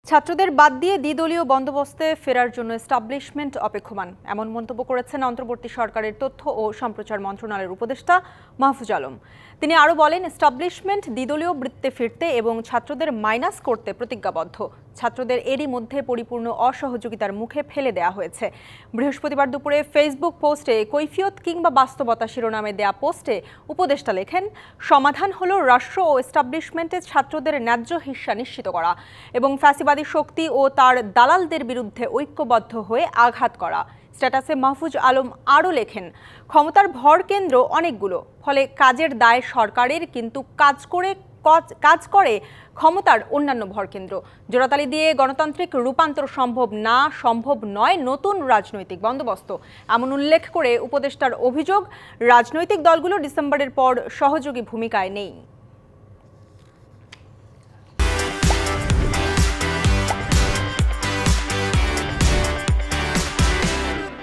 ছাত্রদের বাদ দিয়ে দ্বিদলীয় বন্দোবস্তে ফেরার জন্য এস্টাবলিশমেন্ট অপেক্ষমান, এমন মন্তব্য করেছেন অন্তর্বর্তী সরকারের তথ্য ও সম্প্রচার মন্ত্রণালয়ের উপদেষ্টা মাহফুজ আলম। তিনি আরও বলেন, এস্টাবলিশমেন্ট দ্বিদলীয় বৃত্তে ফিরতে এবং ছাত্রদের মাইনাস করতে প্রতিজ্ঞাবদ্ধ। ছাত্রদের এরই মধ্যে পরিপূর্ণ অসহযোগিতার মুখে ফেলে দেয়া হয়েছে। বৃহস্পতিবার দুপুরে ফেসবুক পোস্টে কৈফিয়ত কিংবা বাস্তবতা শিরোনামে দেয়া পোস্টে উপদেষ্টা লেখেন, সমাধান হলো রাষ্ট্র ও এস্টাবলিশমেন্টে ছাত্রদের ন্যায্য হিস্যা নিশ্চিত করা এবং ফ্যাসিবাদী শক্তি ও তার দালালদের বিরুদ্ধে ঐক্যবদ্ধ হয়ে আঘাত করা। স্ট্যাটাসে মাহফুজ আলম আরও লেখেন, ক্ষমতার ভর কেন্দ্র অনেকগুলো, ফলে কাজের দায় সরকারের, কিন্তু কাজ করে ক্ষমতার অন্যান্য ভরকেন্দ্র। জোড়াতালি দিয়ে গণতান্ত্রিক রূপান্তর সম্ভব নয় নতুন রাজনৈতিক বন্দোবস্ত, এমন উল্লেখ করে উপদেষ্টার অভিযোগ, রাজনৈতিক দলগুলো ডিসেম্বরের পর সহযোগী ভূমিকায় নেই।